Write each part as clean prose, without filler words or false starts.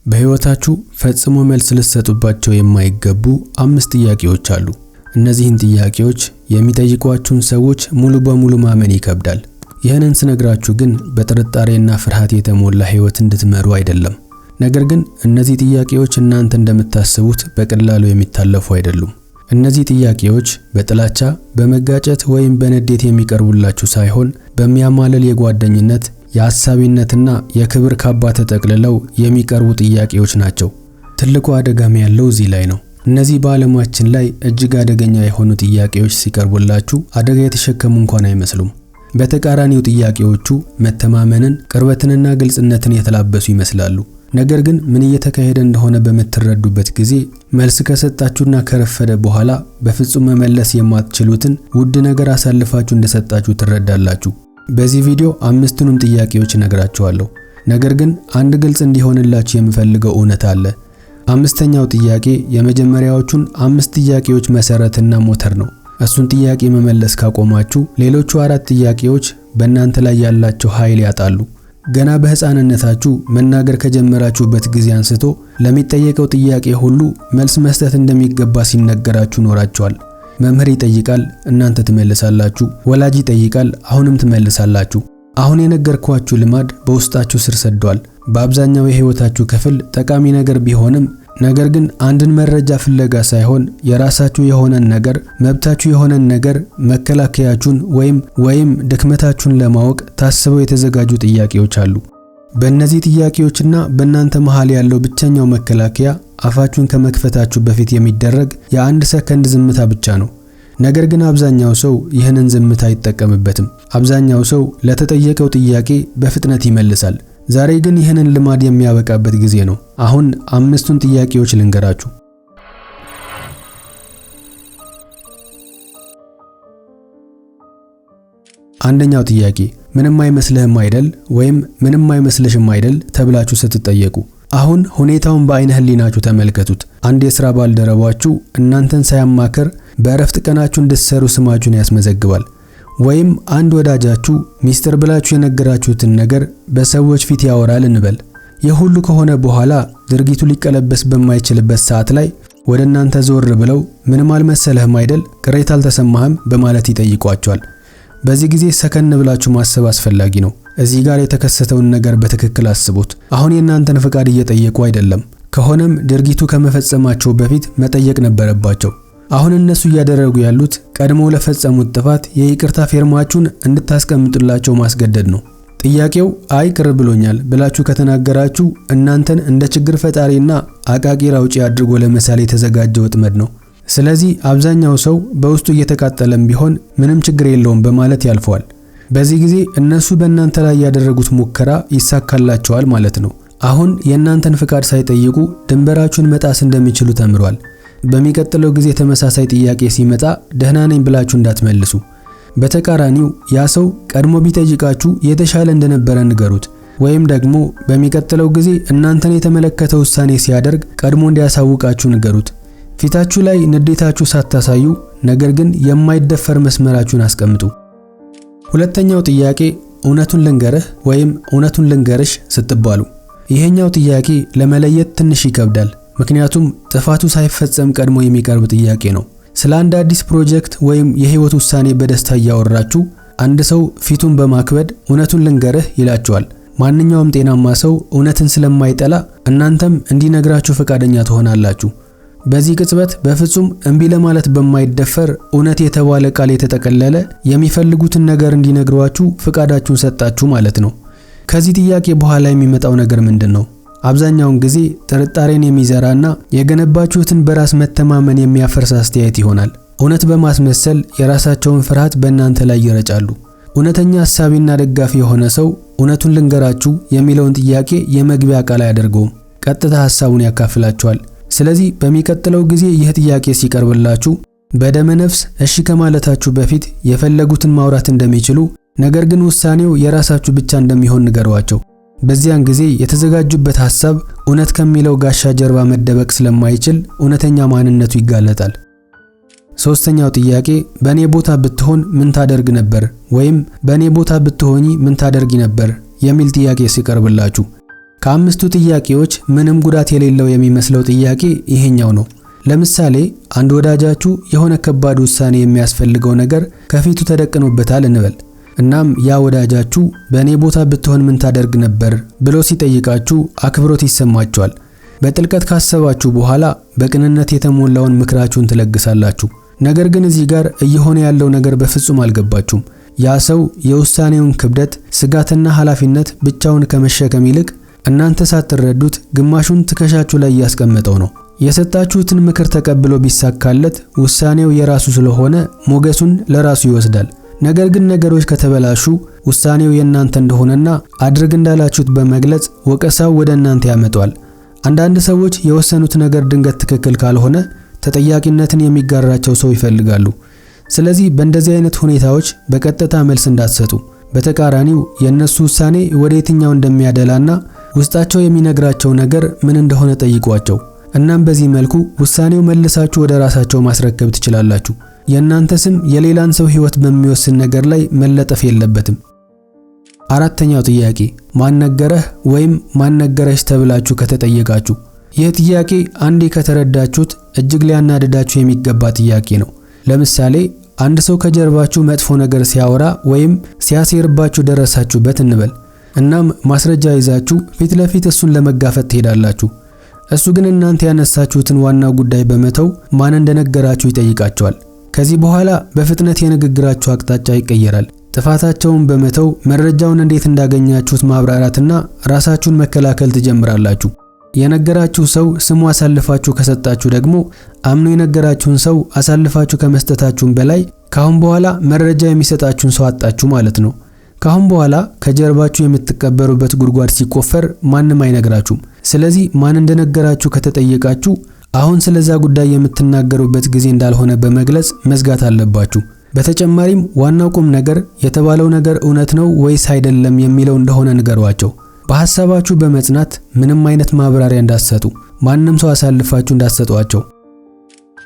በህይወታችሁ ፈጽሞ መልስ ልትሰጡባቸው የማይገቡ 5 ጥያቄዎች አሉ። እነዚህን ጥያቄዎች የሚጠይቋችሁን ሰዎች ሙሉ በሙሉ ማመን ይከብዳል። ይህንን ስነግራችሁ ግን በጥርጣሬና ፍርሃት የተሞላ ህይወት እንድትመሩ አይደለም። ነገር ግን እነዚህ ጥያቄዎች እናንተ እንደምታስቡት በቀላሉ የሚታለፉ አይደሉም። እነዚህ ጥያቄዎች በጥላቻ፣ በመጋጨት ወይም በንዴት የሚቀርቡላችሁ ሳይሆን በሚያማልል የጓደኝነት፣ የሐሳቢነትና የክብር ካባ ተጠቅልለው የሚቀርቡ ጥያቄዎች ናቸው። ትልቁ አደጋም ያለው እዚህ ላይ ነው። እነዚህ በዓለማችን ላይ እጅግ አደገኛ የሆኑ ጥያቄዎች ሲቀርቡላችሁ አደጋ የተሸከሙ እንኳን አይመስሉም። በተቃራኒው ጥያቄዎቹ መተማመንን፣ ቅርበትንና ግልጽነትን የተላበሱ ይመስላሉ። ነገር ግን ምን እየተካሄደ እንደሆነ በምትረዱበት ጊዜ መልስ ከሰጣችሁና ከረፈደ በኋላ በፍጹም መመለስ የማትችሉትን ውድ ነገር አሳልፋችሁ እንደሰጣችሁ ትረዳላችሁ። በዚህ ቪዲዮ 5ቱንም ጥያቄዎች እነግራችኋለሁ። ነገር ግን አንድ ግልጽ እንዲሆንላችሁ የምፈልገው እውነት አለ። 5ኛው ጥያቄ የመጀመሪያዎቹን 5 ጥያቄዎች መሰረትና ሞተር ነው። እሱን ጥያቄ መመለስ ካቆማችሁ ሌሎቹ 4 ጥያቄዎች በእናንተ ላይ ያላቸው ኃይል ያጣሉ። ገና በህፃንነታችሁ መናገር ከጀመራችሁበት ጊዜ አንስቶ ለሚጠየቀው ጥያቄ ሁሉ መልስ መስጠት እንደሚገባ ሲነገራችሁ ኖራችኋል። መምህር ይጠይቃል፣ እናንተ ትመልሳላችሁ። ወላጅ ይጠይቃል፣ አሁንም ትመልሳላችሁ። አሁን የነገርኳችሁ ልማድ በውስጣችሁ ስር ሰዷል። በአብዛኛው የህይወታችሁ ክፍል ጠቃሚ ነገር ቢሆንም ነገር ግን አንድን መረጃ ፍለጋ ሳይሆን የራሳችሁ የሆነን ነገር፣ መብታችሁ የሆነን ነገር፣ መከላከያችሁን ወይም ድክመታችሁን ለማወቅ ታስበው የተዘጋጁ ጥያቄዎች አሉ። በእነዚህ ጥያቄዎችና በእናንተ መሃል ያለው ብቸኛው መከላከያ አፋችሁን ከመክፈታችሁ በፊት የሚደረግ የ1 ሰከንድ ዝምታ ብቻ ነው። ነገር ግን አብዛኛው ሰው ይህንን ዝምታ አይጠቀምበትም። አብዛኛው ሰው ለተጠየቀው ጥያቄ በፍጥነት ይመልሳል። ዛሬ ግን ይህንን ልማድ የሚያበቃበት ጊዜ ነው። አሁን 5ቱን ጥያቄዎች ልንገራችሁ። አንደኛው ጥያቄ ምንም አይመስልህም አይደል ወይም ምንም አይመስልሽም አይደል ተብላችሁ ስትጠየቁ አሁን ሁኔታውን በአይነ ህሊናችሁ ተመልከቱት። አንድ የሥራ ባልደረባችሁ እናንተን ሳያማክር በእረፍት ቀናችሁ እንድትሰሩ ስማችሁን ያስመዘግባል። ወይም አንድ ወዳጃችሁ ሚስጥር ብላችሁ የነገራችሁትን ነገር በሰዎች ፊት ያወራል እንበል። ይህ ሁሉ ከሆነ በኋላ ድርጊቱ ሊቀለበስ በማይችልበት ሰዓት ላይ ወደ እናንተ ዞር ብለው ምንም አልመሰለህም አይደል፣ ቅሬታ አልተሰማህም በማለት ይጠይቋቸዋል። በዚህ ጊዜ ሰከን ብላችሁ ማሰብ አስፈላጊ ነው። እዚህ ጋር የተከሰተውን ነገር በትክክል አስቡት። አሁን የእናንተን ፍቃድ እየጠየቁ አይደለም። ከሆነም ድርጊቱ ከመፈጸማቸው በፊት መጠየቅ ነበረባቸው። አሁን እነሱ እያደረጉ ያሉት ቀድሞ ለፈጸሙት ጥፋት የይቅርታ ፌርማችሁን እንድታስቀምጡላቸው ማስገደድ ነው። ጥያቄው አይ ቅር ብሎኛል ብላችሁ ከተናገራችሁ እናንተን እንደ ችግር ፈጣሪና አቃቂር አውጪ አድርጎ ለመሳል የተዘጋጀ ወጥመድ ነው። ስለዚህ አብዛኛው ሰው በውስጡ እየተቃጠለም ቢሆን ምንም ችግር የለውም በማለት ያልፈዋል። በዚህ ጊዜ እነሱ በእናንተ ላይ ያደረጉት ሙከራ ይሳካላቸዋል ማለት ነው። አሁን የእናንተን ፍቃድ ሳይጠይቁ ድንበራችሁን መጣስ እንደሚችሉ ተምሯል። በሚቀጥለው ጊዜ ተመሳሳይ ጥያቄ ሲመጣ ደህና ነኝ ብላችሁ እንዳትመልሱ። በተቃራኒው ያ ሰው ቀድሞ ቢጠይቃችሁ የተሻለ እንደነበረ ንገሩት። ወይም ደግሞ በሚቀጥለው ጊዜ እናንተን የተመለከተ ውሳኔ ሲያደርግ ቀድሞ እንዲያሳውቃችሁ ንገሩት። ፊታችሁ ላይ ንዴታችሁ ሳታሳዩ ነገር ግን የማይደፈር መስመራችሁን አስቀምጡ። ሁለተኛው ጥያቄ እውነቱን ልንገርህ ወይም እውነቱን ልንገርሽ ስትባሉ። ይሄኛው ጥያቄ ለመለየት ትንሽ ይከብዳል። ምክንያቱም ጥፋቱ ሳይፈጸም ቀድሞ የሚቀርብ ጥያቄ ነው። ስለ አንድ አዲስ ፕሮጀክት ወይም የህይወት ውሳኔ በደስታ እያወራችሁ አንድ ሰው ፊቱን በማክበድ እውነቱን ልንገርህ ይላችኋል። ማንኛውም ጤናማ ሰው እውነትን ስለማይጠላ እናንተም እንዲነግራችሁ ፈቃደኛ ትሆናላችሁ። በዚህ ቅጽበት በፍጹም እንቢ ለማለት በማይደፈር እውነት የተባለ ቃል የተጠቀለለ የሚፈልጉትን ነገር እንዲነግሯችሁ ፈቃዳችሁን ሰጣችሁ ማለት ነው። ከዚህ ጥያቄ በኋላ የሚመጣው ነገር ምንድነው? አብዛኛውን ጊዜ ጥርጣሬን የሚዘራና የገነባችሁትን በራስ መተማመን የሚያፈርስ አስተያየት ይሆናል። እውነት በማስመሰል የራሳቸውን ፍርሃት በእናንተ ላይ ይረጫሉ። እውነተኛ ሐሳቢና ደጋፊ የሆነ ሰው እውነቱን ልንገራችሁ የሚለውን ጥያቄ የመግቢያ ቃል አያደርገውም፣ ቀጥታ ሐሳቡን ያካፍላችኋል። ስለዚህ በሚቀጥለው ጊዜ ይህ ጥያቄ ሲቀርብላችሁ በደመ ነፍስ እሺ ከማለታችሁ በፊት የፈለጉትን ማውራት እንደሚችሉ፣ ነገር ግን ውሳኔው የራሳችሁ ብቻ እንደሚሆን ንገሯቸው። በዚያን ጊዜ የተዘጋጁበት ሐሳብ እውነት ከሚለው ጋሻ ጀርባ መደበቅ ስለማይችል እውነተኛ ማንነቱ ይጋለጣል። ሶስተኛው ጥያቄ በኔ ቦታ ብትሆን ምን ታደርግ ነበር ወይም በኔ ቦታ ብትሆኚ ምን ታደርጊ ነበር የሚል ጥያቄ ሲቀርብላችሁ ከአምስቱ ጥያቄዎች ምንም ጉዳት የሌለው የሚመስለው ጥያቄ ይሄኛው ነው። ለምሳሌ አንድ ወዳጃችሁ የሆነ ከባድ ውሳኔ የሚያስፈልገው ነገር ከፊቱ ተደቅኖበታል እንበል። እናም ያ ወዳጃችሁ በእኔ ቦታ ብትሆን ምን ታደርግ ነበር ብሎ ሲጠይቃችሁ አክብሮት ይሰማችኋል። በጥልቀት ካሰባችሁ በኋላ በቅንነት የተሞላውን ምክራችሁን ትለግሳላችሁ። ነገር ግን እዚህ ጋር እየሆነ ያለው ነገር በፍጹም አልገባችሁም። ያ ሰው የውሳኔውን ክብደት፣ ስጋትና ኃላፊነት ብቻውን ከመሸከም ይልቅ እናንተ ሳትረዱት ግማሹን ትከሻችሁ ላይ ያስቀመጠው ነው። የሰጣችሁትን ምክር ተቀብሎ ቢሳካለት ውሳኔው የራሱ ስለሆነ ሞገሱን ለራሱ ይወስዳል። ነገር ግን ነገሮች ከተበላሹ ውሳኔው የእናንተ እንደሆነና አድርግ እንዳላችሁት በመግለጽ ወቀሳው ወደ እናንተ ያመጣዋል። አንዳንድ ሰዎች የወሰኑት ነገር ድንገት ትክክል ካልሆነ ተጠያቂነትን የሚጋራቸው ሰው ይፈልጋሉ። ስለዚህ በእንደዚህ አይነት ሁኔታዎች በቀጥታ መልስ እንዳትሰጡ። በተቃራኒው የእነሱ ውሳኔ ወደ የትኛው እንደሚያደላና ውስጣቸው የሚነግራቸው ነገር ምን እንደሆነ ጠይቋቸው። እናም በዚህ መልኩ ውሳኔው መልሳችሁ ወደ ራሳቸው ማስረከብ ትችላላችሁ። የእናንተ ስም የሌላን ሰው ሕይወት በሚወስን ነገር ላይ መለጠፍ የለበትም። አራተኛው ጥያቄ ማን ነገረህ ወይም ማን ነገረሽ ተብላችሁ ከተጠየቃችሁ። ይህ ጥያቄ አንዴ ከተረዳችሁት እጅግ ሊያናድዳችሁ የሚገባ ጥያቄ ነው። ለምሳሌ አንድ ሰው ከጀርባችሁ መጥፎ ነገር ሲያወራ ወይም ሲያሴርባችሁ ደረሳችሁበት እንበል። እናም ማስረጃ ይዛችሁ ፊት ለፊት እሱን ለመጋፈጥ ትሄዳላችሁ። እሱ ግን እናንተ ያነሳችሁትን ዋናው ጉዳይ በመተው ማን እንደነገራችሁ ይጠይቃቸዋል። ከዚህ በኋላ በፍጥነት የንግግራችሁ አቅጣጫ ይቀየራል። ጥፋታቸውን በመተው መረጃውን እንዴት እንዳገኛችሁት ማብራራትና ራሳችሁን መከላከል ትጀምራላችሁ። የነገራችሁ ሰው ስሙ አሳልፋችሁ ከሰጣችሁ ደግሞ አምኖ የነገራችሁን ሰው አሳልፋችሁ ከመስጠታችሁም በላይ ካሁን በኋላ መረጃ የሚሰጣችሁን ሰው አጣችሁ ማለት ነው። ካሁን በኋላ ከጀርባችሁ የምትቀበሩበት ጉድጓድ ሲቆፈር ማንም አይነግራችሁም። ስለዚህ ማን እንደነገራችሁ ከተጠየቃችሁ አሁን ስለዛ ጉዳይ የምትናገሩበት ጊዜ እንዳልሆነ በመግለጽ መዝጋት አለባችሁ። በተጨማሪም ዋናው ቁም ነገር የተባለው ነገር እውነት ነው ወይስ አይደለም የሚለው እንደሆነ ንገሯቸው። በሐሳባችሁ በመጽናት ምንም አይነት ማብራሪያ እንዳትሰጡ፣ ማንንም ሰው አሳልፋችሁ እንዳትሰጧቸው።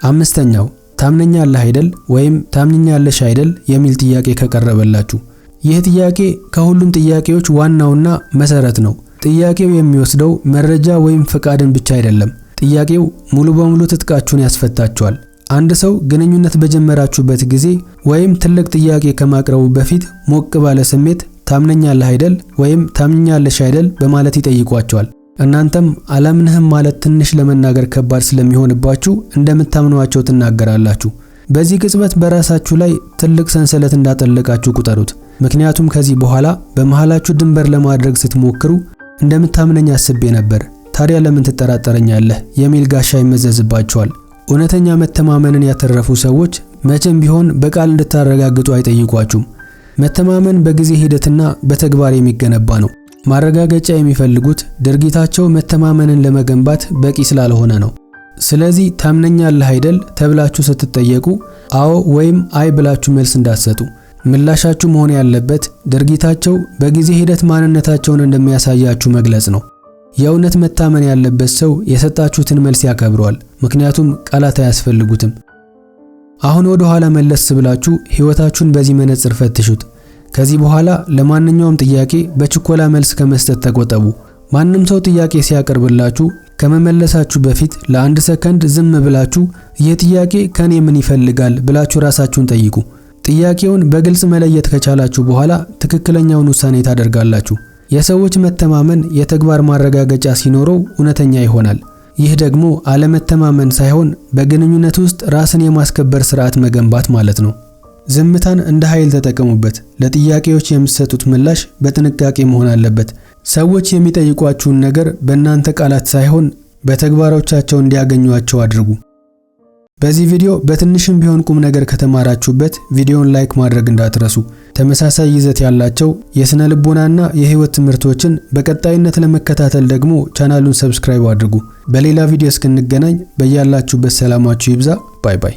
አምስተኛው ታምነኛለህ አይደል ወይም ታምነኛለሽ አይደል የሚል ጥያቄ ከቀረበላችሁ። ይህ ጥያቄ ከሁሉም ጥያቄዎች ዋናውና መሰረት ነው። ጥያቄው የሚወስደው መረጃ ወይም ፍቃድን ብቻ አይደለም። ጥያቄው ሙሉ በሙሉ ትጥቃችሁን ያስፈታችኋል። አንድ ሰው ግንኙነት በጀመራችሁበት ጊዜ ወይም ትልቅ ጥያቄ ከማቅረቡ በፊት ሞቅ ባለ ስሜት ታምነኛለህ አይደል ወይም ታምነኛለሽ አይደል በማለት ይጠይቋቸዋል። እናንተም አላምንህም ማለት ትንሽ ለመናገር ከባድ ስለሚሆንባችሁ እንደምታምኗቸው ትናገራላችሁ። በዚህ ቅጽበት በራሳችሁ ላይ ትልቅ ሰንሰለት እንዳጠለቃችሁ ቁጠሩት። ምክንያቱም ከዚህ በኋላ በመሃላችሁ ድንበር ለማድረግ ስትሞክሩ እንደምታምነኝ አስቤ ነበር፣ ታዲያ ለምን ትጠራጠረኛለህ የሚል ጋሻ ይመዘዝባቸዋል። እውነተኛ መተማመንን ያተረፉ ሰዎች መቼም ቢሆን በቃል እንድታረጋግጡ አይጠይቋችሁም። መተማመን በጊዜ ሂደትና በተግባር የሚገነባ ነው። ማረጋገጫ የሚፈልጉት ድርጊታቸው መተማመንን ለመገንባት በቂ ስላልሆነ ነው። ስለዚህ ታምነኛለህ አይደል ተብላችሁ ስትጠየቁ አዎ ወይም አይ ብላችሁ መልስ እንዳትሰጡ። ምላሻችሁ መሆን ያለበት ድርጊታቸው በጊዜ ሂደት ማንነታቸውን እንደሚያሳያችሁ መግለጽ ነው። የእውነት መታመን ያለበት ሰው የሰጣችሁትን መልስ ያከብረዋል፣ ምክንያቱም ቃላት አያስፈልጉትም። አሁን ወደ ኋላ መለስ ብላችሁ ሕይወታችሁን በዚህ መነጽር ፈትሹት። ከዚህ በኋላ ለማንኛውም ጥያቄ በችኮላ መልስ ከመስጠት ተቆጠቡ። ማንም ሰው ጥያቄ ሲያቀርብላችሁ ከመመለሳችሁ በፊት ለአንድ ሰከንድ ዝም ብላችሁ ይህ ጥያቄ ከኔ ምን ይፈልጋል ብላችሁ ራሳችሁን ጠይቁ። ጥያቄውን በግልጽ መለየት ከቻላችሁ በኋላ ትክክለኛውን ውሳኔ ታደርጋላችሁ። የሰዎች መተማመን የተግባር ማረጋገጫ ሲኖረው እውነተኛ ይሆናል። ይህ ደግሞ አለመተማመን ሳይሆን በግንኙነት ውስጥ ራስን የማስከበር ስርዓት መገንባት ማለት ነው። ዝምታን እንደ ኃይል ተጠቀሙበት። ለጥያቄዎች የምትሰጡት ምላሽ በጥንቃቄ መሆን አለበት። ሰዎች የሚጠይቋችሁን ነገር በእናንተ ቃላት ሳይሆን በተግባሮቻቸው እንዲያገኙአቸው አድርጉ። በዚህ ቪዲዮ በትንሽም ቢሆን ቁም ነገር ከተማራችሁበት ቪዲዮውን ላይክ ማድረግ እንዳትረሱ። ተመሳሳይ ይዘት ያላቸው የስነ ልቦናና የህይወት ትምህርቶችን በቀጣይነት ለመከታተል ደግሞ ቻናሉን ሰብስክራይብ አድርጉ። በሌላ ቪዲዮ እስክንገናኝ በያላችሁበት ሰላማችሁ ይብዛ። ባይ ባይ።